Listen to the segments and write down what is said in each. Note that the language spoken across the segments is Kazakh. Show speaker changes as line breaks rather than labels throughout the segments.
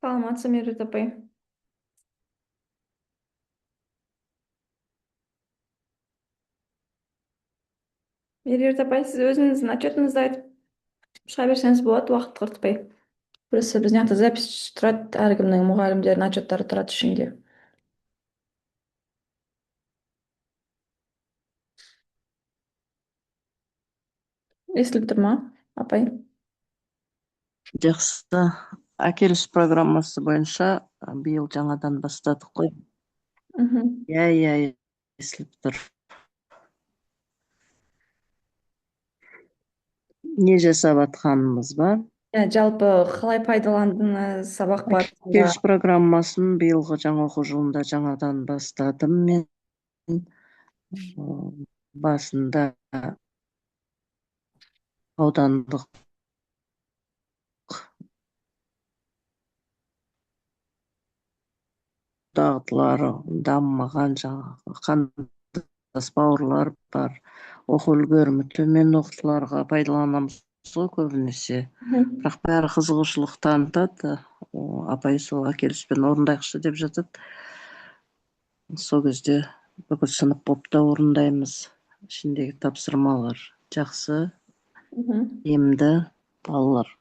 Саламатсыз, Меруерт апай. Меруерт апай, сіз өзіңіздің отчетыңызды айтып шыға берсеңіз болады, уақыт құртпай. Просто біздің жақта запись тұрады, әркімнің мұғалімдердің отчеттары тұрады ішінде. Естіліп тұр ма, апай?
Жақсы. Әкеліс программасы бойынша биыл жаңадан бастадық қой. Иә, естіліп тұр. Не жасап атқанымыз ба?
Жалпы қалай пайдаландыңыз сабақ барысында?
Әкеліс программасын биылғы жаңа оқу жылында жаңадан бастадым мен. Басында аудандық дағдылары дамымаған жаңағы қандас бауырлар бар, оқу үлгерімі төмен оқушыларға пайдаланамыз ғой көбінесе. Бірақ бәрі қызығушылық танытады. Апай сол әкеліспен орындайықшы деп жатады. Сол кезде бүкіл сынып болып та орындаймыз. Ішіндегі тапсырмалар жақсы, емді, балалар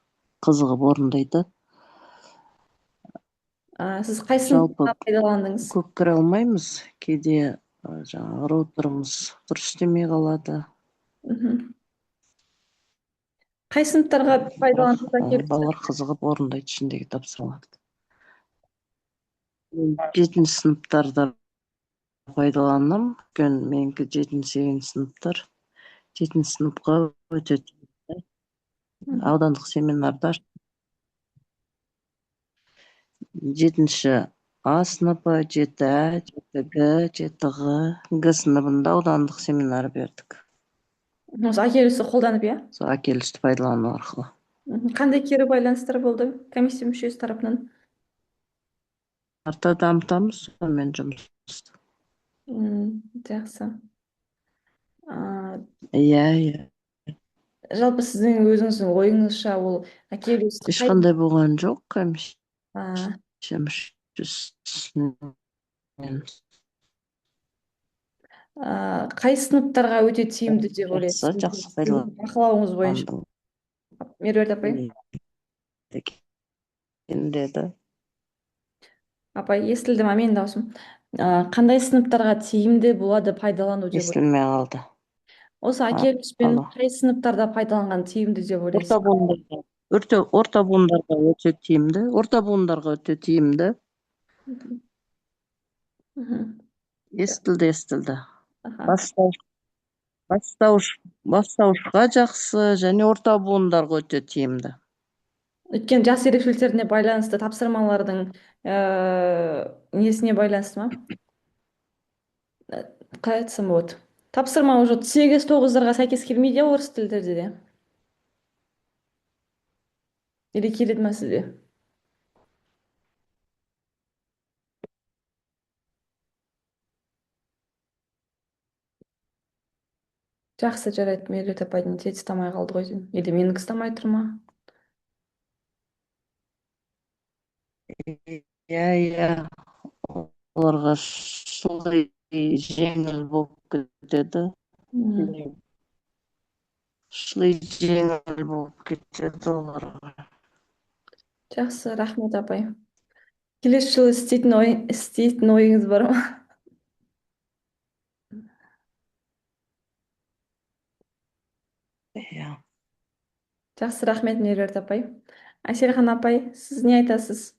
қызығып орындайды.
Сіз қай
Жалпы
сыныпта пайдаландыңыз?
көп кіре алмаймыз. Кейде жаңағы роутеріміз дұрыс істемей қалады.
Қай сыныптарға пайдаландыңыз
Бірақ
әкелісті?
балалар қызығып орындайды ішіндегі тапсырмаларды. 7 сыныптарда пайдаланам. Менікі 7-8 сыныптар. 7 сыныпқа өте аудандық семинарда 7 А сыныбы, 7А, 7Г, 7Ғ, Г сыныбында аудандық семинар бердік.
Осы әкелісті қолданып, иә?
Сол әкелісті пайдалану арқылы.
Қандай кері байланыстар болды комиссия мүшесі тарапынан?
Арта дамытамыз, сонымен жұмыс.
Жақсы.
Иә.
Жалпы сіздің өзіңіздің ойыңызша ол әкеліс
Ешқандай болған жоқ
А,
комиссия мүшесінен.
қай сыныптарға өте тиімді деп ойлайсыз?
Жақсы
Сіздің бақылауыңыз бойынша.
пайдаландым.
Меруерт апай?
Деді.
Апай, естілді ма менің даусым? Қандай сыныптарға тиімді болады пайдалану деп ойлайсыз?
Естілмей қалды.
Осы әкеліспен
Алло.
қай сыныптарда пайдаланған тиімді деп ойлайсыз?
Орта буындарға өте тиімді. Орта буындарға өте тиімді. Естілді. Бастауышқа жақсы және орта буындарға өте тиімді.
Өйткені жас ерекшеліктеріне байланысты тапсырмалардың несіне байланысты ма? Қалай айтсам болады? Тапсырма уже 8-9-дарға сәйкес келмейді орыс тілдерде де. Или келеді ма сізде? Жақсы, жарайды. Меруерт апайдың тетісі ұстамай қалды ғой деймін. Или менікі ұстамай тұр ма?
Иә. Оларға шылай жеңіл болып кетеді. Оларға.
Жақсы, рахмет апай. Келесі жылы істейтін ойыңыз бар ма?
Иә.
Жақсы, рахмет Меруерт апай. Әселхан апай, сіз не айтасыз?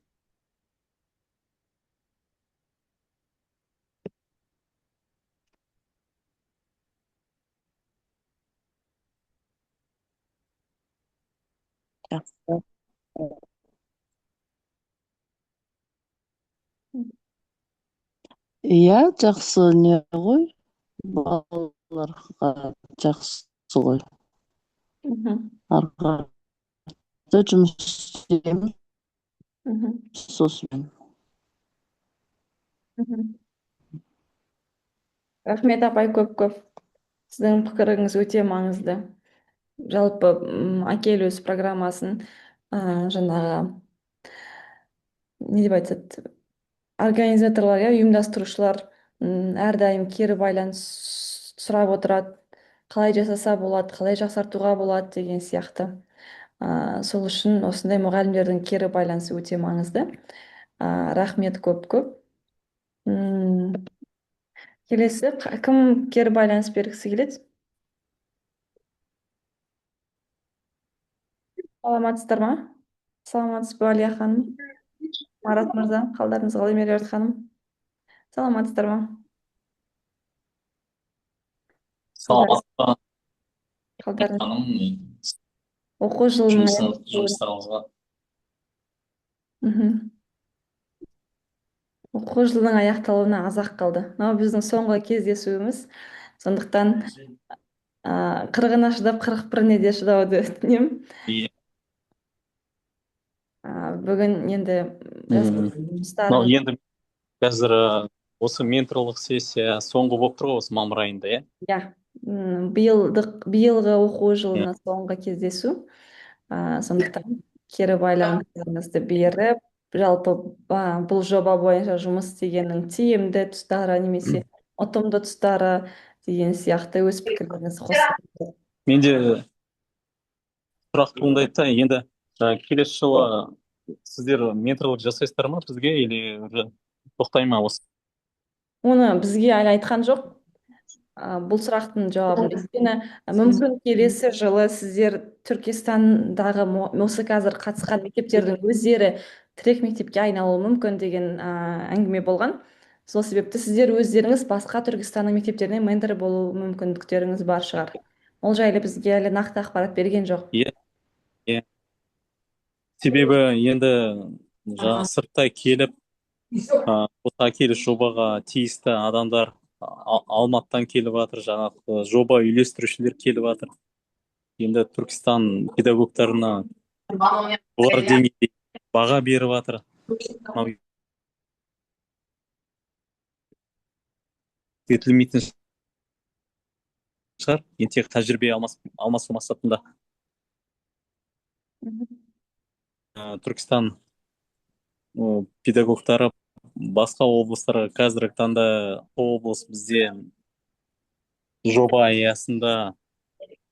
Жақсы. Иә, жақсы не ғой. Балаларға жақсы ғой. Ары қарата жұмыс істейміз осымен.
Рахмет апай, көп. Сіздің пікіріңіз өте маңызды. Жалпы әкеліс программасын жаңағы не деп айтсады, организаторлар, иә, ұйымдастырушылар әрдайым кері байланыс сұрап отырады, қалай жасаса болады, қалай жақсартуға болады деген сияқты. Сол үшін осындай мұғалімдердің кері байланысы өте маңызды. Рахмет көп көп. Келесі, кім кері байланыс бергісі келеді? Саламатсыздар ма? Саламатсыз ба, Әлия ханым? Марат мырза, қалдарыңыз қалай, меруерт ханым? Саламатсыздар ма? Қалдарыңыз,
Саламатта
қалдарыңыз
ханым,
оқу жылының
жұмыстарыңызға.
Мгм. Оқу жылының аяқталуына аз-ақ қалды. Мынау біздің соңғы кездесуіміз. Сондықтан 40-ына шыдап, 41-іне де шыдауды өтінемін.
Иә.
Бүгін енді
Мынау
жұмыстарым,
енді қазір осы менторлық сессия соңғы болып тұр ғой, осы мамыр айында, иә?
иә, биылғы оқу жылына соңғы кездесу. Сондықтан кері байланыстарыңызды беріп, жалпы бұл жоба бойынша жұмыс істегеннің тиімді тұстары немесе ұтымды тұстары деген сияқты өз пікірлеріңізді қосып.
Менде сұрақ туындайды да, енді келесі жылы сіздер менторлық жасайсыздар ма бізге, или уже тоқтай ма осы?
Оны бізге әлі айтқан жоқ. Бұл сұрақтың жауабын, өйткені мүмкін келесі жылы сіздер Түркистандағы осы қазір қатысқан мектептердің өздері тірек мектепке айналуы мүмкін деген әңгіме болған. Сол себепті сіздер өздеріңіз басқа Түркістанның мектептеріне ментор болу мүмкіндіктеріңіз бар шығар. Ол жайлы бізге әлі нақты ақпарат берген жоқ.
Иә, иә. Себебі енді сырттай келіп, осы Акеліс жобаға тиісті адамдар Алматыдан келіп жатыр, жаңағы жоба үйлестірушілер келіп жатыр. Енді Түркістан педагогтарына олар деңгейде баға беріп жатыр. Етілмейтін шығар, енді тек тәжірибе алмасу мақсатында. Түркістан педагогтары басқа облыстарға қазіргі таңда облыс бізде жоба аясында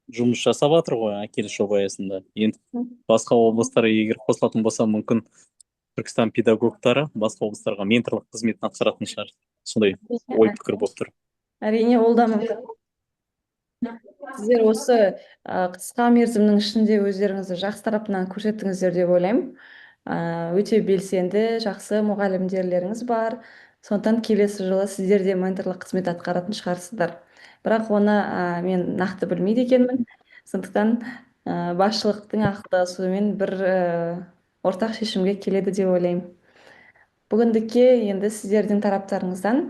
жұмыс жасап жатыр ғой, Акеліс жоба аясында. Енді басқа облыстар егер қосылатын болса, мүмкін Түркістан педагогтары басқа облыстарға менторлық қызметін атқаратын шығар. Сондай ой пікір болып тұр.
Әрине, ол да мүмкін. Сіздер осы қысқа мерзімнің ішінде өздеріңізді жақсы тарапынан көрсеттіңіздер деп ойлаймын. Өте белсенді, жақсы мұғалімдерлеріңіз бар. Сондықтан келесі жылы сіздер де менторлық қызмет атқаратын шығарсыздар. Бірақ оны мен нақты білмейді екенмін. Сондықтан басшылықтың ақылдасуымен бір ортақ шешімге келеді деп ойлаймын. Бүгіндікке енді сіздердің тараптарыңыздан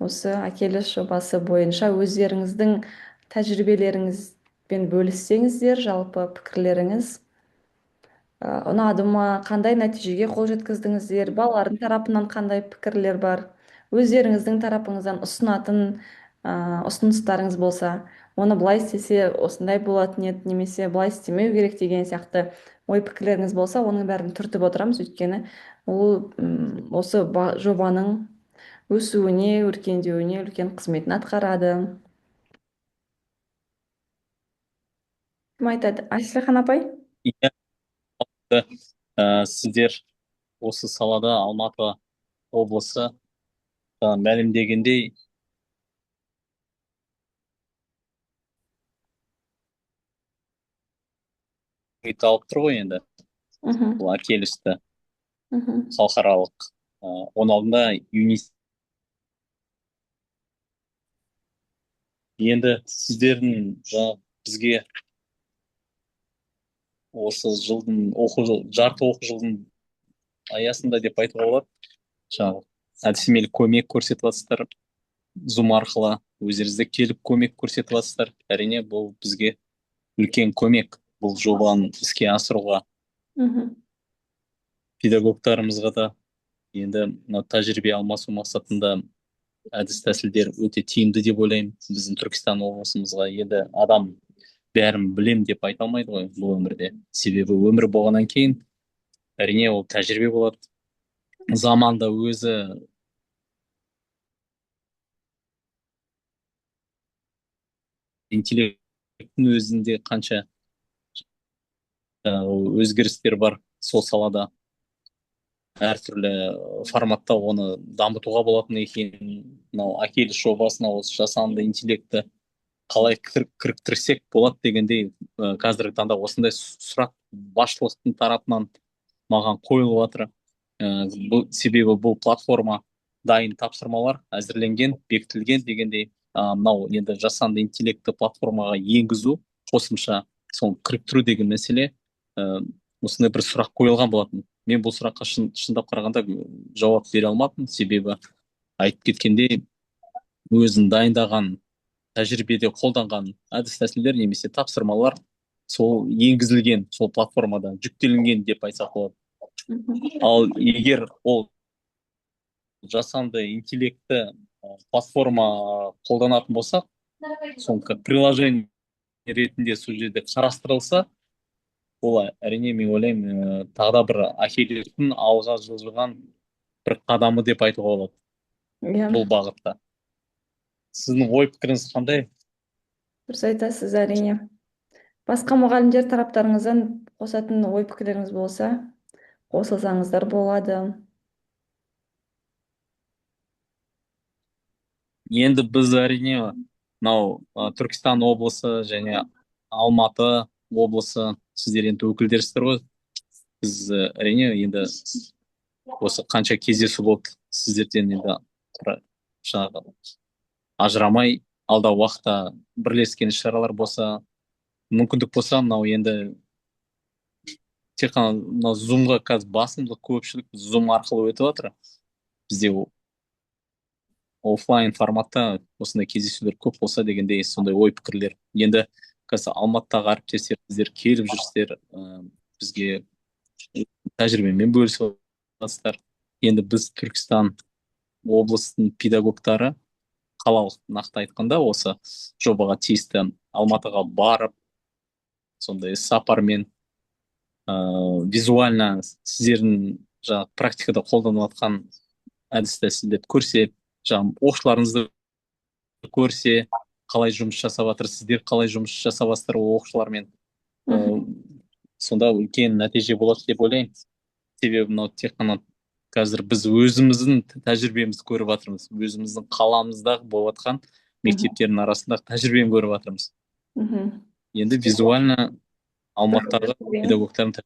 осы Акеліс жобасы бойынша өздеріңіздің тәжірибелеріңізбен бөліссеңіздер, жалпы пікірлеріңіз ұнады ма, қандай нәтижеге қол жеткіздіңіздер, балалардың тарапынан қандай пікірлер бар, өздеріңіздің тарапыңыздан ұсынатын ұсыныстарыңыз болса, оны былай істесе осындай болатын еді, немесе былай істемеу керек деген сияқты ой пікірлеріңіз болса, оның бәрін түртіп отырамыз, өйткені ол осы жобаның өсуіне, өркендеуіне үлкен қызметін атқарады. Кім айтады? Айслихан апай?
Иә, сіздер осы салада Алматы облысы мәлімдегендей алып тұр ғой енді бұл Акелісті халықаралық. Оның алдында енді сіздердің бізге осы жылдың жарты оқу жылдың аясында деп айтуға болады, жаңағы әдістемелік көмек көрсетіп жатсыздар, Zoom арқылы өздеріңізде келіп көмек көрсетіп жатсыздар. Әрине, бұл бізге үлкен көмек, бұл жобаны іске асыруға. Педагогтарымызға да енді тәжірибе алмасу мақсатында әдіс тәсілдер өте тиімді деп ойлаймын. Біздің Түркістан облысымызға енді адам бәрін білем деп айта алмайды ғой бұл өмірде. Себебі өмір болғаннан кейін әрине ол тәжірибе болады. заманда өзі интеллекттің өзінде қанша өзгерістер бар сол салада әртүрлі форматта оны дамытуға болатын екенін, мынау акеліс жобасына осы жасанды интеллектті қалай кіріктірсек болады дегендей қазіргі таңда осындай сұрақ басшылықтың тарапынан маған қойылып жатыр. Себебі бұл платформа дайын тапсырмалар әзірленген, бекітілген дегендей, мынау енді жасанды интеллектті платформаға енгізу, қосымша соны кіріктіру деген мәселе, осындай бір сұрақ қойылған болатын. Мен бұл сұраққа шындап қарағанда жауап бере алмадым, себебі айтып кеткендей өзін дайындаған, тәжірибеде қолданған әдіс тәсілдер немесе тапсырмалар сол енгізілген, сол платформада жүктелінген деп айтсақ болады. Ал егер ол жасанды интеллектті платформа қолданатын болсақ, соны как приложение ретінде сол жерде қарастырылса, ол әрине мен ойлаймын тағы да бір ахиллестің алға жылжыған бір қадамы деп айтуға болады бұл бағытта. Сіздің ой пікіріңіз қандай?
Дұрыс айтасыз, әрине. Басқа мұғалімдер тараптарыңыздан қосатын ой пікірлеріңіз болса, қосылсаңыздар болады.
Енді біз әрине мынау Түркістан облысы және Алматы облысы, сіздер енді өкілдерсіздер ғой. Біз әрине енді осы қанша кездесу болды, сіздерден енді жаңағы ажырамай алдағы уақытта бірлескен іс-шаралар болса, мүмкіндік болса, мынау енді тек қана мынау зумға қазір басымдық көпшілік зум арқылы өтіп жатыр. Бізде офлайн форматта осындай кездесулер көп болса дегендей сондай ой пікірлер. Енді қазір Алматыдағы әріптестер сіздер келіп жүрсіздер, бізге тәжірибемен бөлісіп жатсыздар. Енді біз Түркістан облысының педагогтары қалалық нақты айтқанда осы жобаға тиісті Алматыға барып, сондай сапармен визуально сіздердің жаңағы практикада қолданып жатқан әдіс тәсілдерді көрсе, жаңағы оқушыларыңызды көрсе, қалай жұмыс жасап жатыр, сіздер қалай жұмыс жасап жатсыздар оқушылармен, сонда үлкен нәтиже болады деп ойлаймын. Себебі мынау тек қана қазір біз өзіміздің тәжірибемізді көріп жатырмыз, өзіміздің қаламыздағы болып жатқан мектептердің арасындағы тәжірибені көріп жатырмыз. Енді визуально Алматыдағы педагогтардың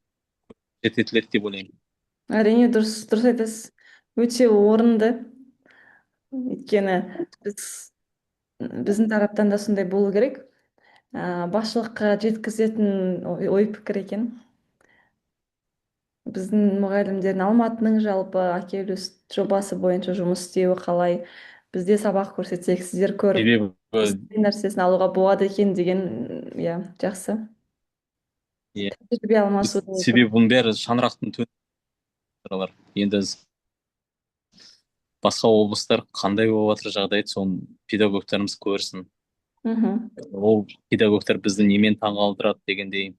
ететіледі деп ойлаймын.
Әрине, дұрыс айтасыз. Өте орынды. Өйткені біздің тараптан да сондай болу керек. Басшылыққа жеткізетін ой пікір екен. Біздің мұғалімдердің Алматының жалпы акеліс жобасы бойынша жұмыс істеуі қалай, бізде сабақ көрсетсек, сіздер көріп, нәрсесін алуға болады екен деген, жақсы. Тәжірибе алмасу.
Себебі бұның бәрі шаңырақтың төңірегінде. Енді басқа облыстар қандай болып жатыр жағдайды, соны педагогтарымыз көрсін. Ол педагогтар бізді немен таңғалдырады дегендей,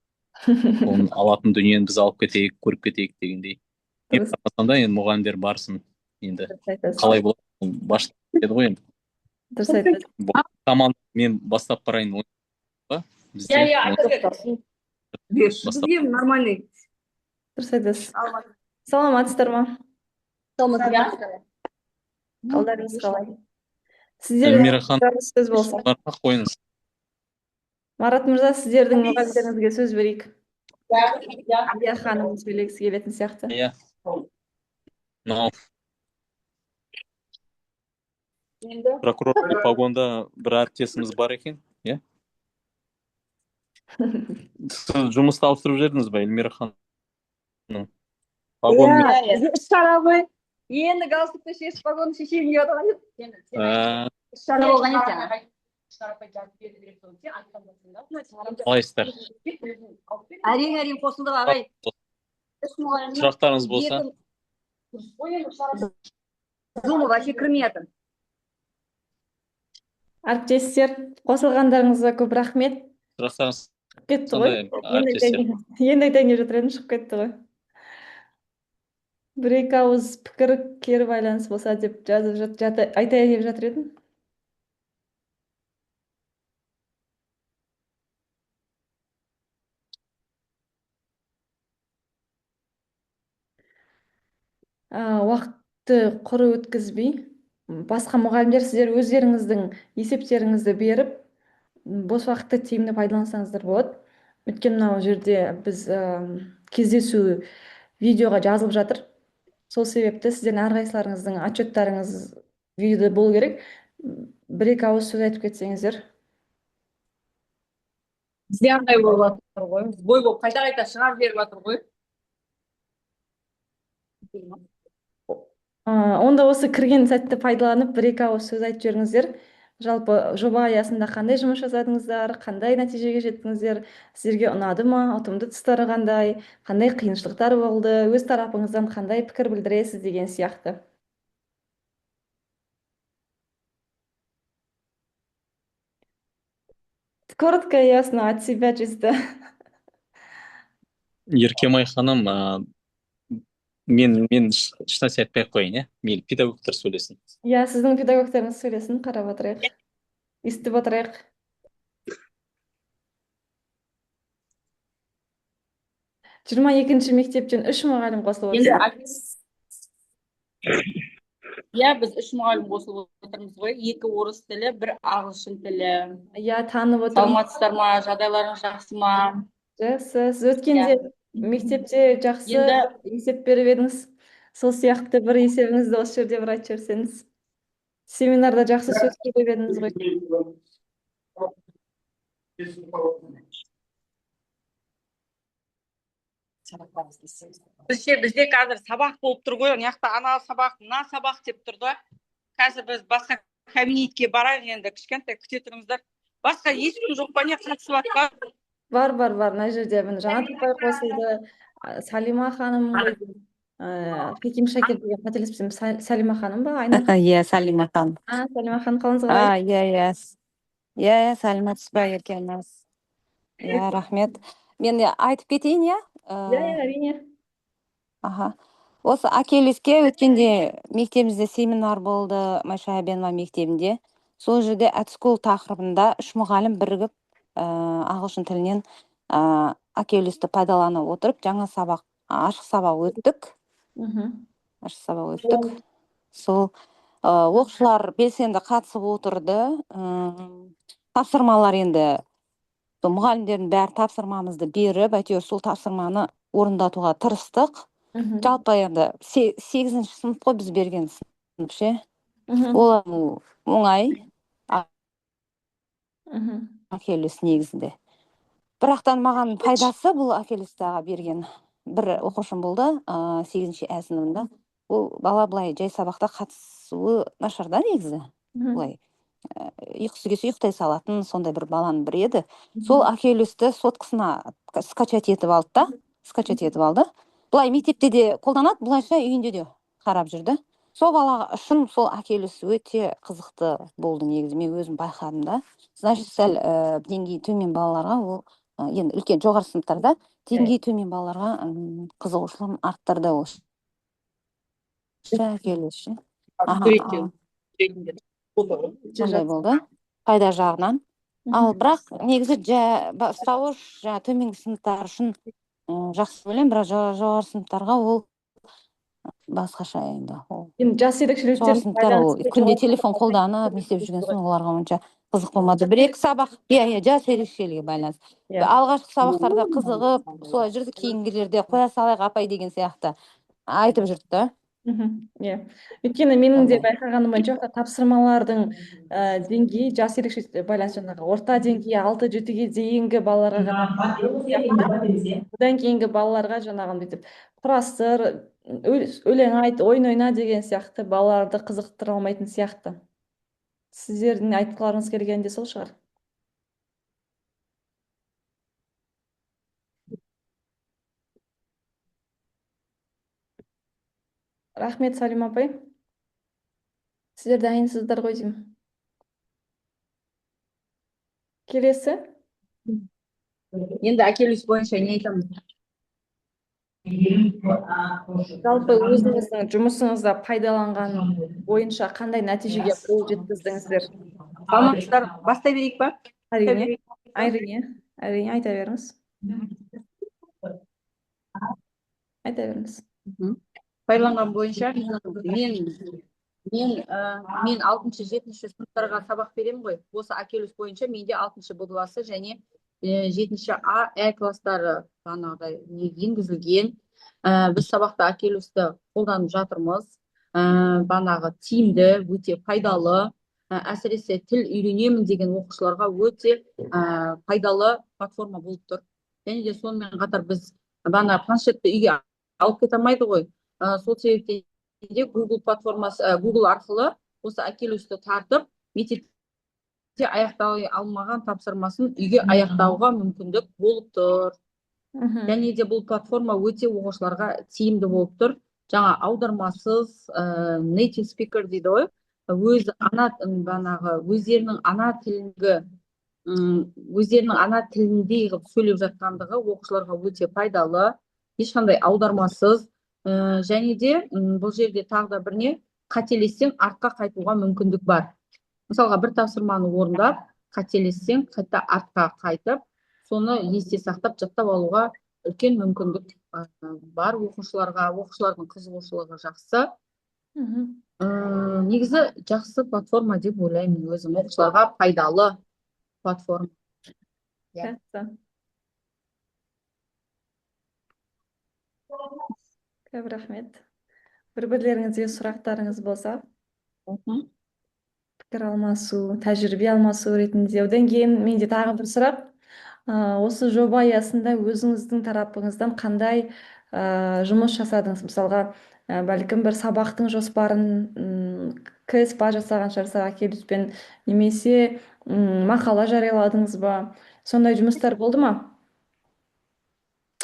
оны алатын дүниені біз алып кетейік, көріп кетейік дегендей. Қазақстанда енді мұғалімдер барсын, енді қалай болады, басшылық етеді ғой енді.
Дұрыс айтасыз.
Команда мен бастап барайын.
Бізге нормальный.
Дұрыс айтасыз. Саламатсыздар ма? Қалдарыңыз қалай?
Эльмира ханым,
сөз болса.
Қойыңыз.
Марат мырза, сіздердің мұғалімдеріңізге сөз берейік. Әлия ханым сөйлегісі келетін сияқты.
Иә. Прокурорлық погонда бір әріптесіміз бар екен, иә? Жұмыс тауыстырып жүрдіңіз ба, Эльмира ханым?
Іс-шара ғой. Енді галстукты шешіп погонды шешейін деп отырған еді. Іс-шара болған еді.
Қалайсыздар?
Әрең қосылдық ағай.
Сұрақтарыңыз болса?
Зумы вообще кірмей жатыр.
Әріптестер, қосылғандарыңызға көп рахмет.
Сұрақтарыңыз
кетті ғой. Енді айтайын деп жатыр едім, шығып кетті ғой. бір екі ауыз пікір кері байланыс болса деп жазып айтайын деп жатыр едім. Уақытты құр өткізбей, басқа мұғалімдер сіздер өздеріңіздің есептеріңізді беріп, бос уақытты тиімді пайдалансаңыздар болады. Өйткені мынау жерде біз кездесу видеоға жазылып жатыр. Сол себепті сіздердің әрқайсыларыңыздың отчеттарыңыз видеода болу керек. Бір екі ауыз сөз айтып кетсеңіздер.
Бізде андай болып жатыр ғой. Бой болып қайта шығарып беріп жатыр ғой.
Онда осы кірген сәтті пайдаланып бір екі ауыз сөз айтып жіберіңіздер. Жалпы жоба аясында қандай жұмыс жасадыңыздар, қандай нәтижеге жеттіңіздер, сіздерге ұнады ма, ұтымды тұстары қандай қиыншылықтар болды, өз тарапыңыздан қандай пікір білдіресіз деген сияқты. Коротко и ясно от себя чисто.
Еркемай ханым, мен ешнәрсе айтпай ақ қояйын, иә? Мейлі, педагогтар сөйлесін.
Иә, сіздің педагогтарыңыз сөйлесін, қарап отырайық. Естіп отырайық. Жиырма екінші мектептен 3 мұғалім қосылып отыр.
Иә, біз 3 мұғалім қосылып отырмыз ғой. 2 орыс тілі, 1 ағылшын тілі.
Иә, танып отырмыз.
Саламатсыздар ма, жағдайларыңыз жақсы ма?
Жақсы. Сіз өткенде мектепте жақсы есеп беріп едіңіз. Сол сияқты бір есебіңізді осы жерде бір айтып жіберсеңіз. Семинарда жақсы сөз сөйлеп едіңіз ғой.
Бізде қазір сабақ болып тұр ғой. Мына ана сабақ, мына сабақ деп тұрды. Қазір біз басқа кабинетке барайық енді, кішкентай күте тұрыңыздар. Басқа ешкім жоқ па, не қатысып жатқан?
Бар. Мына жерде Жанат апай қосылды, Салима ханым ғой. Хаким Шакир деген қателеспесем, Салима ханым ба?
Иә, Салима ханым.
Салима ханым, қалыңыз қалай?
Иә, сәлеметсіз бе, Еркеназ? Иә, рахмет. Мен айтып кетейін, иә?
Иә, әрине.
Осы Акелеске өткенде мектебімізде семинар болды, Майша Әбенова мектебінде. Сол жерде әдіскол тақырыбында 3 мұғалім бірігіп, ағылшын тілінен Акелесті пайдалана отырып, жаңа сабақ, ашық сабақ өттік. Сол оқушылар белсенді қатысып отырды. Тапсырмалар енді мұғалімдердің бәрі тапсырмамызды беріп, әйтеуір сол тапсырманы орындатуға тырыстық. Жалпы енді 8-ші сынып қой біз берген сынып, ше. Ол оңай. Акелес негізінде. Бірақтан маған пайдасы бұл Акелестіға берген бір оқушым болды, 8-ші Ә сыныбында. Ол бала былай жай сабақта қатысуы нашарда негізі. Былай ұйқысы келсе ұйықтай салатын, сондай бір баланың бірі еді. Сол Акелесті соткасына скачать етіп алды. Бұлай мектепте де қолданады, бұлайша үйінде де қарап жүрді. Сол балаға үшін сол Акелес өте қызықты болды негізі, мен өзім байқадым да. Значит, сәл деңгейі төмен балаларға, ол енді үлкен жоғары сыныптарда деңгейі төмен балаларға қызығушылығын арттырды ол. Акелес. Сондай болды, пайда жағынан. Ал бірақ негізі бастауыш төменгі сыныптар үшін жақсы білем, бірақ жоғары сыныптарға ол басқаша енді.
Енді жас ерекшеліктер
күнде телефон қолданып, мектеп жүрген соң оларға онша қызық болмады. 1-2 сабақ, жас ерекшелігі байланысты. Алғашқы сабақтарда қызығып, солай жүрді, кейінгілерде қоя салайық апай деген сияқты айтып жүрді.
Өйткені менің де байқағаным бойынша тапсырмалардың деңгейі жас ерекшелікке байланысты, орта деңгейі 6-7-ге дейінгі балаларға одан кейінгі балаларға бүйтіп құрастыр, өлең айт, ойын ойна деген сияқты балаларды қызықтыра алмайтын сияқты. Сіздердің айтқыларыңыз келгенде сол шығар. Рахмет, Салима апай. Сіздер дайынсыздар ғой деймін. Келесі.
Енді Акелес бойынша не айтамыз?
Жалпы өзіңіздің жұмысыңызда пайдаланған бойынша қандай нәтижеге қол жеткіздіңіздер?
саламатсыздар, бастай берейік па?
Әрине, әрине айта беріңіз. Айта беріңіз.
Пайдаланған бойынша мен 6-7 сыныптарға сабақ беремін ғой. Осы Акелюс бойынша менде 6 Б классы және 7 А, Ә класстары жаңағыдай енгізілген. Біз сабақта Акелюсты қолданып жатырмыз. Банағы тиімді, өте пайдалы. Әсіресе тіл үйренемін деген оқушыларға өте пайдалы платформа болып тұр. Және де сонымен қатар біз бана планшетті үйге алып кете алмайды ғой. Сол себептен де Google платформасы, Google арқылы осы Акелюсты тартып, мектепте аяқтай алмаған тапсырмасын үйге аяқтауға мүмкіндік болып тұр. Және де бұл платформа өте оқушыларға тиімді болып тұр. Жаңа аудармасыз native speaker дейді ғой. Өздерінің ана тіліндей қылып сөйлеп жатқандығы оқушыларға өте пайдалы. Ешқандай аудармасыз. Және де бұл жерде тағы да бірне қателессең артқа қайтуға мүмкіндік бар. Мысалға бір тапсырманы орындап, қателессең қайта артқа қайтып, соны есте сақтап жаттап алуға үлкен мүмкіндік бар оқушыларға. Оқушылардың қызығушылығы жақсы. Негізі жақсы платформа деп ойлаймын өзім. Оқушыларға пайдалы платформа.
Көп рахмет. Бір-бірлеріңізге сұрақтарыңыз болса, пікір алмасу, тәжірибе алмасу ретінде. Одан кейін менде тағы бір сұрақ. Осы жоба аясында өзіңіздің тарапыңыздан қандай жұмыс жасадыңыз? Мысалға, бәлкім бір сабақтың жоспарын КСП жасаған шығарсыз Акелюспен, немесе мақала жарияладыңыз ба? Сондай жұмыстар болды ма?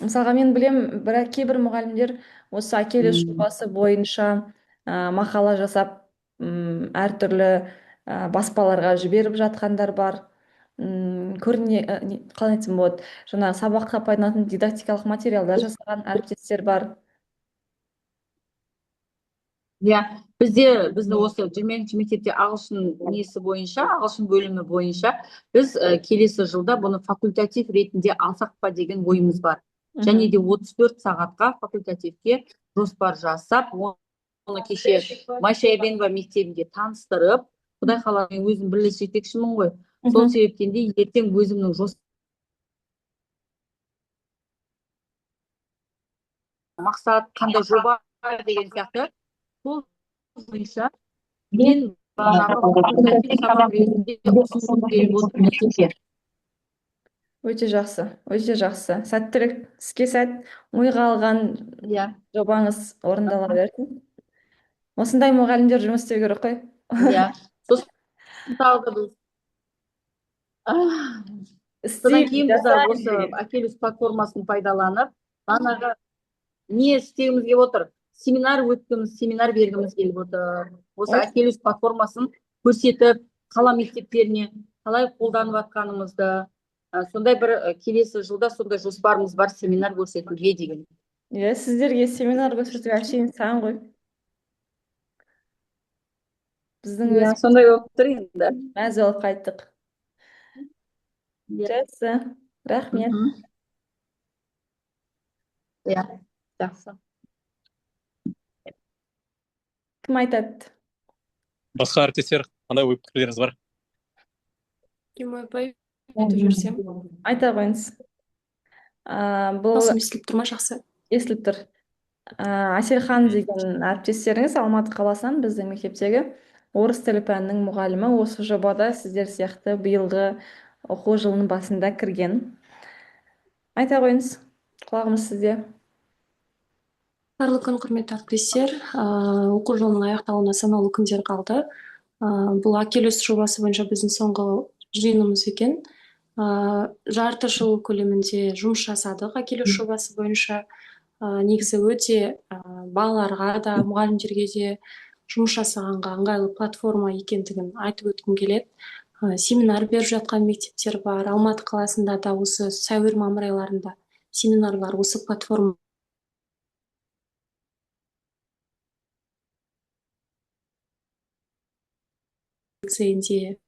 Мысалға, мен білем, кейбір мұғалімдер осы Акелюс жобасы бойынша мақала жасап, әртүрлі баспаларға жіберіп жатқандар бар. Қалай айтсам болады, жаңағы сабаққа пайдаланатын дидактикалық материалдар жасаған әріптестер бар.
Бізді осы 20 мектепте ағылшын несі бойынша, ағылшын бөлімі бойынша біз келесі жылда бұны факультатив ретінде алсақ па деген ойымыз бар. Және де 34 сағатқа факультативке жоспар жасап, оны кеше Майша Ебенова мектебінде таныстырып, Құдай қаласа мен өзім бірлес жетекшімін ғой. Сол себептен де ертең өзімнің мақсат, қандай жоба деген сияқты, сол бойынша мен факультатив сабақ ретінде ұсынып беріп отырмын мектепке.
Өте жақсы, өте жақсы. Сәттілік, іске сәт, ойға алған жобаңыз орындала берсін. Осындай мұғалімдер жұмыс істеу керек қой.
Сосын тағы біз содан кейін біз осы Акелюс платформасын пайдаланып, бағанағы не істеуіміз келіп отыр? Семинар бергіміз келіп отыр. Осы Акелюс платформасын көрсетіп, қала мектептеріне қалай қолданып жатқанымызды, сондай бір келесі жылда сондай жоспарымыз бар, семинар көрсетуге деген.
Сіздерге семинар көрсетуге әшейін сан ғой. Біздің
сондай болып тұр енді.
Мәз болып қайттық. Жақсы, рахмет.
Жақсы.
Кім айтады?
Басқа әріптестер, қандай ой пікірлеріңіз бар?
Кім ойбай айтып жүрсем?
Айта қойыңыз.
Дауысым естіліп тұр ма? Жақсы.
Естіліп тұр. Әселхан деген әріптестеріңіз Алматы қаласынан, біздің мектептегі орыс тілі пәнінің мұғалімі, осы жобада сіздер сияқты биылғы оқу жылының басында кірген. Айта қойыңыз, құлағымыз сізде.
Қайырлы күн, құрметті әріптестер. Оқу жылының аяқталуына санаулы күндер қалды. Бұл Акелюс жобасы бойынша біздің соңғы жиынымыз екен. Жарты жыл көлемінде жұмыс жасадық Акелюс жобасы бойынша. Негізі өте балаларға да, мұғалімдерге де жұмыс жасағанға ыңғайлы платформа екендігін айтып өткім келеді. Семинар беріп жатқан мектептер бар. Алматы қаласында да осы сәуір мамыр айларында семинарлар осы платформа лицейінде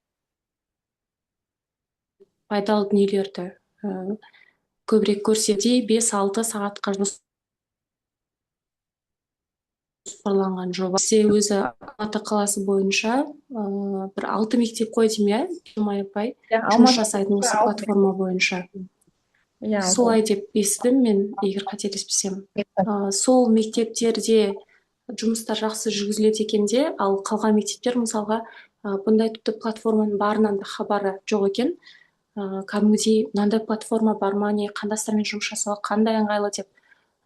пайдалы дүниелерді көбірек көрсете 5-6 сағатқа жоспарланған жоба. Бізде өзі Алматы қаласы бойынша бір 6 мектеп қой деймін, Жұмай апай, жұмыс жасайтын осы платформа бойынша. Солай деп естідім мен, егер қателеспесем. Сол мектептерде жұмыстар жақсы жүргізіледі екен де, ал қалған мектептер мысалға бұндай тіпті платформаның барынан да хабары жоқ екен. Кәдімгідей мынандай платформа бар ма, не қандастармен жұмыс жасауға қандай ыңғайлы деп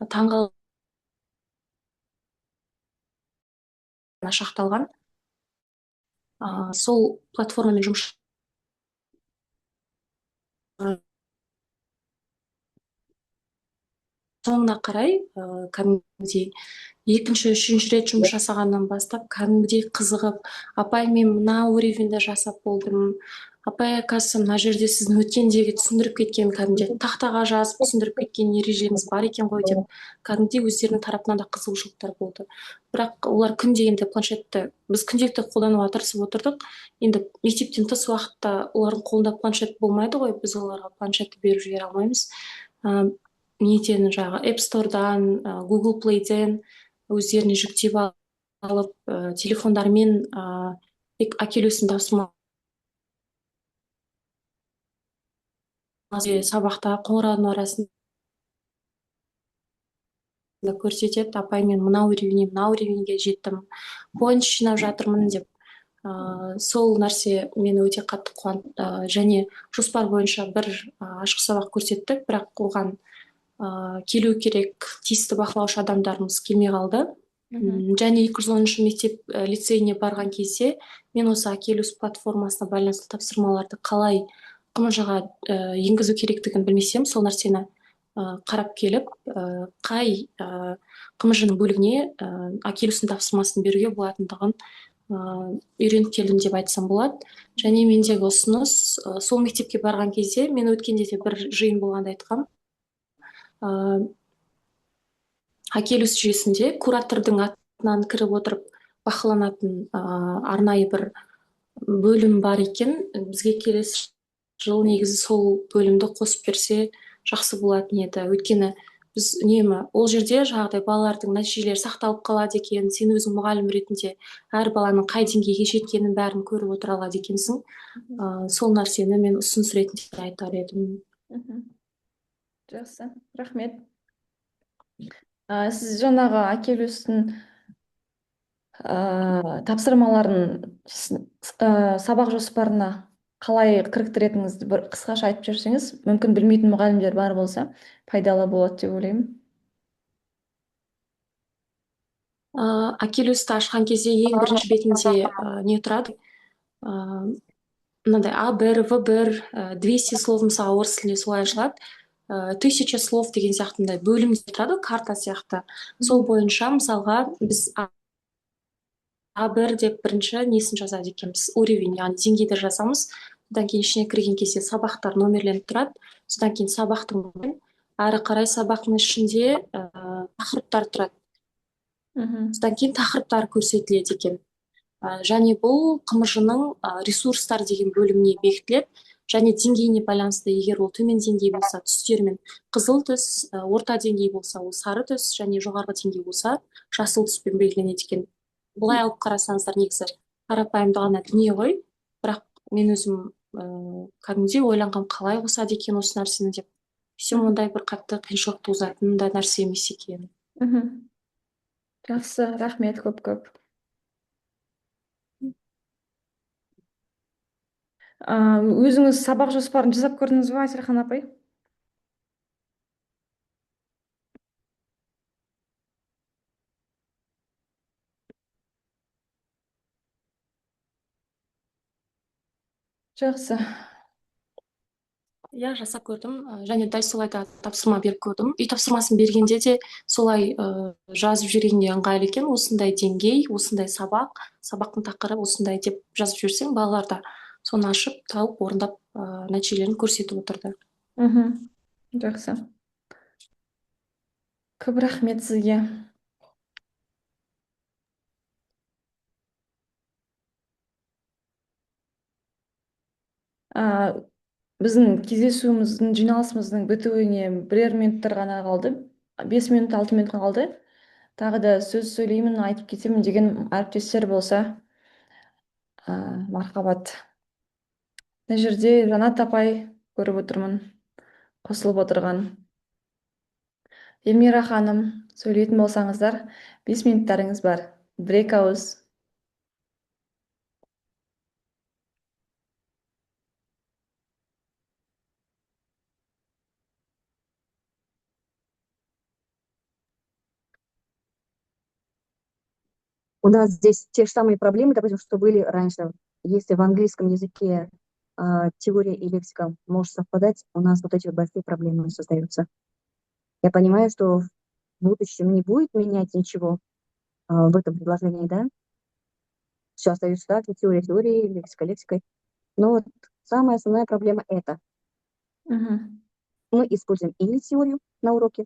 таңғалып шақталған. Сол платформамен жұмыс соңына қарай кәдімгідей екінші, үшінші рет жұмыс жасағаннан бастап кәдімгідей қызығып, апай мен мына уровеньді жасап болдым, апай оказывается мына жерде сіздің өткендегі түсіндіріп кеткен, кәдімгідей тақтаға жазып түсіндіріп кеткен ережеңіз бар екен ғой деп кәдімгідей өздерінің тарапынан да қызығушылықтар болды. Бірақ олар күнде енді планшетті біз күнделікті қолдануға тырысып отырдық. Енді мектептен тыс уақытта олардың қолында планшет болмайды ғой, біз оларға планшетті беріп жібере алмаймыз. Неден жаңағы App Store'дан, Google Play'ден өздеріне жүктеп алып, телефондармен Oculus'ын тапсырма сабақта қоңыраудың арасында көрсетеді, апай мен мына уровеньге жеттім, поинт жинап жатырмын деп. Сол нәрсе мені өте қатты қуантты. Және жоспар бойынша бір ашық сабақ көрсеттік, бірақ оған келу керек тиісті бақылаушы адамдарымыз келмей қалды. Және 210 мектеп лицейіне барған кезде мен осы Oculus платформасына байланысты тапсырмаларды қалай қымыжыға енгізу керектігін білмесем, сол нәрсені қарап келіп, қай қымыжының бөлігіне Oculus'ын тапсырмасын беруге болатындығын үйреніп келдім деп айтсам болады. Және мендегі ұсыныс сол мектепке барған кезде мен өткенде де бір жиын болғанда айтқам. Oculus жүйесінде куратордың атынан кіріп отырып бақыланатын арнайы бір бөлім бар екен. Бізге келесі жыл негізі сол бөлімді қосып берсе жақсы болатын еді. Өйткені біз үнемі ол жерде жаңағыдай балалардың нәтижелері сақталып қалады екен, сен өзің мұғалім ретінде әр баланың қай деңгейге жеткенін бәрін көріп отыра алады екенсің. Сол нәрсені мен ұсыныс ретінде айтар едім.
Жақсы, рахмет. Сіз жаңағы Oculus'тың тапсырмаларын сабақ жоспарына қалай кіріктіретініңізді бір қысқаша айтып жіберсеңіз, мүмкін білмейтін мұғалімдер бар болса, пайдалы болады деп ойлаймын.
Oculus'ты ашқан кезде ең бірінші бетінде не тұрады? Мынандай А1, В1, 200 слов, мысалы орыс тілінде солай ашылады. 1000 слов деген сияқты бөлім тұрады, карта сияқты. Сол бойынша мысалға біз А1 деп бірінші несін жазады екенбіз, уровень, яғни деңгейді жазамыз. Содан кейін ішіне кірген кезде сабақтар номерленіп тұрады. Содан кейін сабақтың әрі қарай сабақтың ішінде тақырыптар тұрады. Содан кейін тақырыптар көрсетіледі екен. Және бұл қымыжының ресурстар деген бөліміне бекітіледі. Және деңгейіне байланысты, егер ол төмен деңгей болса, түстермен қызыл түс, орта деңгей болса, ол сары түс, және жоғарғы деңгей болса, жасыл түспен белгіленеді екен. Бұлай алып қарасаңыздар, негізі қарапайымды ғана дүние ғой, бірақ мен өзім кәдімгідей ойланғам, қалай қосады екен осы нәрсені деп. Сен ондай бір қатты қиыншылық туғызатын да нәрсе емес екен.
Жақсы, рахмет көп-көп. Өзіңіз сабақ жоспарын жасап көрдіңіз бе, Айсархан апай? Жақсы.
Иә, жасап көрдім, және дәл солай да тапсырма беріп көрдім. Үй тапсырмасын бергенде де солай жазып жүргенде ыңғайлы екен. Осындай деңгей, осындай сабақ, сабақтың тақырыбы осындай деп жазып жүрсең, балалар да соны ашып, тауып, орындап нәтижелерін көрсетіп отырды.
Жақсы. Көп рахмет сізге. біздің кездесуіміздің, жиналысымыздың бітуіне бірер минуттар ғана қалды. 5 минут, 6 минут қалды. Тағы да сөз сөйлеймін, айтып кетемін деген әріптестер болса, мархабат. Мына жерде Жанат апай көріп отырмын, қосылып отырған. Эльмира ханым, сөйлейтін болсаңыздар, 5 минуттарыңыз бар. Бір-екі ауыз.
У нас здесь те же самые проблемы, допустим, что были раньше. Если в английском языке теория и лексика может совпадать, у нас вот эти вот большие проблемы создаются. Я понимаю, что в будущем не будет менять ничего в этом предложении, да? Все остается так, теория теорией, лексика лексикой. Но вот самая основная проблема это.
Мгм.
Мы используем или теорию на уроке,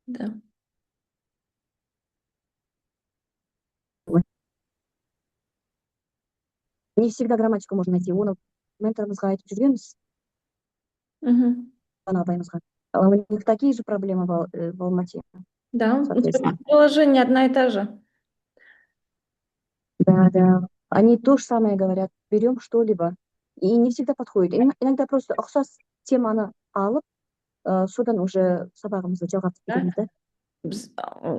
Да.
не всегда грамматику можно найти. Оны менторымызға айтып жүргенбіз,
Мгм.
Ана апайымызға. У них такие же проблемы в Алмате.
Да, ну,
Соответственно.
приложение одна и та же.
Да. Они то же самое говорят. Берем что-либо. И не всегда подходит. Иногда просто ұқсас теманы алып, содан уже сабағымызды жалғастырып
Да.
кетеміз да.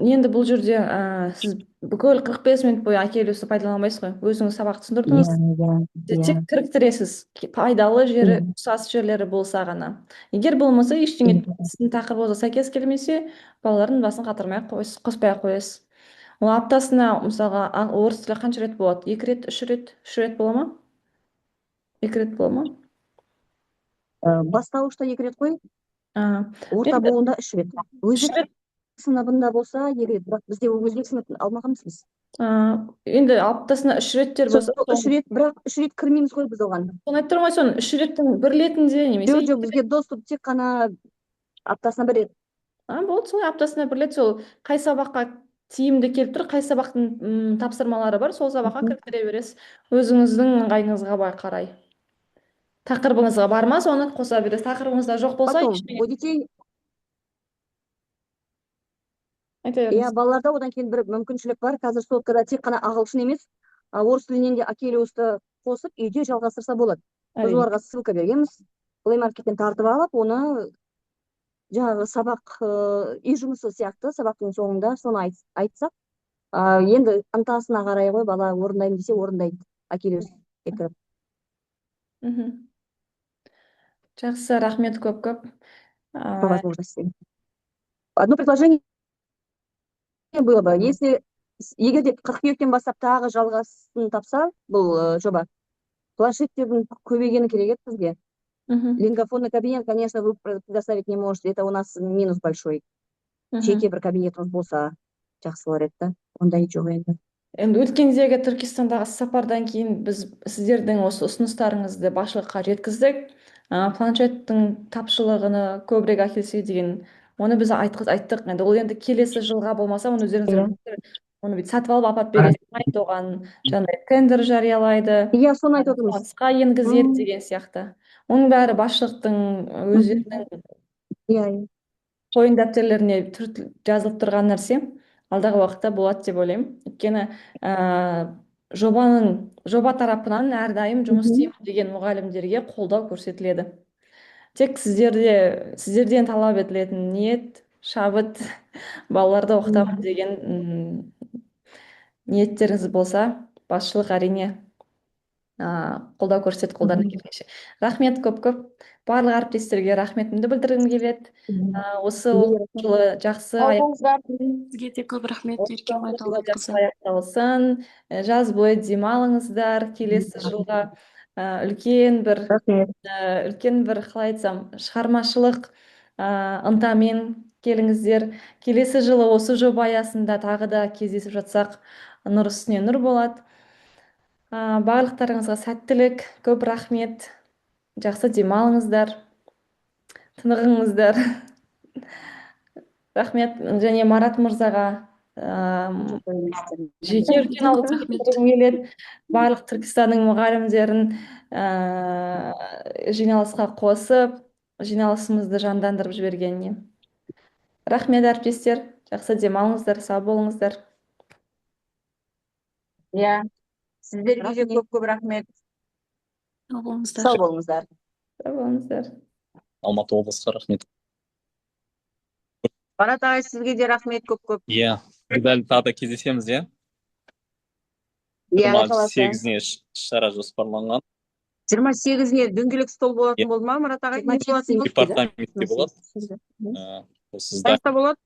Енді бұл жерде сіз бүкіл 45 минут бойы Акелюсті пайдаланбайсыз ғой. Өзіңіз сабақ түсіндірдіңіз. Тек кіріктіресіз. Пайдалы жері, ұқсас жерлері болса ғана. Егер болмаса, ештеңе сіздің тақырыбыңызға сәйкес келмесе, балалардың басын қатырмай қоспай қоясыз. Ол аптасына, мысалға, орыс тілі қанша рет болады? 2 рет, 3 рет? 3 рет бола ма? 2 рет бола ма?
Бастауышта 2 рет қой,
А,
орта
енді
болуында 3 рет.
үш
Өзбек
рет,
сыныбында болса 2 рет, бірақ бізде өзбек сыныбын алмағанбыз біз.
енді аптасына 3 реттер болса,
Сол 3 рет, бірақ 3 рет кірмейміз ғой біз оған.
соны айтып тұрмын ғой, соны 3 реттің бір летінде немесе
Жоқ, бізге доступ тек қана аптасына 1 рет.
болды, солай аптасына бір рет, сол қай сабаққа тиімді келіп тұр, қай сабақтың тапсырмалары бар, сол сабаққа кіріктіре бересіз. Өзіңіздің ыңғайыңызға қарай. Тақырыбыңызға бар ма, соны қоса бересіз. Тақырыбыңызда жоқ болса,
Потом,
ештеңе
у детей,
айта беріңіз.
балаларда одан кейін бір мүмкіншілік бар. Қазір соткада тек қана ағылшын емес, орыс тілінен де Акелиусты қосып, үйде жалғастырса болады. Біз
Әрине.
оларға ссылка бергенбіз. Play Market'тен тартып алып, оны жаңағы сабақ үй жұмысы сияқты сабақтың соңында соны айтсақ, енді ынтасына қарай ғой, бала орындаймын десе орындайды. Акелиуске кіріп.
Мгм. Жақсы, рахмет көп-көп.
По возможности. Одно предложение было бы, если егер де қыркүйектен бастап тағы жалғасын тапса бұл жоба, планшеттердің көбейгені керек еді бізге.
Мгм.
Лингофонный кабинет, конечно, вы предоставить не можете, это у нас минус большой.
Мгм.
Жеке бір кабинетіміз болса жақсы болар еді да. Ондай жоқ енді.
Енді өткендегі Түркістандағы сапардан кейін біз сіздердің осы ұсыныстарыңызды басшылыққа жеткіздік. Планшеттің тапшылығыны көбірек әкелсе деген, оны біз айттық. Енді ол енді келесі жылға болмаса, оны өздеріңіздер оны бүйтіп сатып алып апарып бересіз, айтты оған жаңағыдай тендер жариялайды,
Иә, соны айтып отырмыз.
сұранысқа енгізеді деген сияқты. Оның бәрі басшылықтың өздерінің
Иә.
қойын дәптерлеріне жазылып тұрған нәрсе. Алдағы уақытта болады деп ойлаймын. Өйткені жоба тарапынан әрдайым жұмыс істеймін деген мұғалімдерге қолдау көрсетіледі. Тек сіздерден талап етілетін ниет, шабыт, балаларды оқытамын деген ниеттеріңіз болса, басшылық әрине қолдау көрсетеді қолдарынан келгенше. Рахмет көп-көп. Барлық әріптестерге рахметімді білдіргім келеді. Осы жылы жақсы
Сізге де көп рахмет, Еркем Айтолқызы.
аяқталсын. Жаз бойы демалыңыздар. Келесі жылға үлкен бір қалай айтсам, шығармашылық ынтамен келіңіздер. Келесі жылы осы жоба аясында тағы да кездесіп жатсақ, нұр үстіне нұр болады. Барлықтарыңызға сәттілік, көп рахмет. Жақсы демалыңыздар, тынығыңыздар. Рахмет, және Марат мырзаға жеке үлкен алғыс білдіргім келеді. Барлық Түркістанның мұғалімдерін жиналысқа қосып, жиналысымызды жандандырып жібергеніне. Рахмет, әріптестер. Жақсы демалыңыздар, сау болыңыздар.
Иә, сіздерге де көп рахмет.
Сау болыңыздар.
Сау болыңыздар.
Сау болыңыздар.
Алматы облысқа рахмет.
Барат ағай, сізге де рахмет көп.
Иә, дәл тағы да кездесеміз, иә?
Иә,
28-іне шара жоспарланған.
28-іне дөңгелек стол болатын болды ма, Марат ағай? Не болатын болды?
Департаментте болады. Сізді.
Қайсыда болады?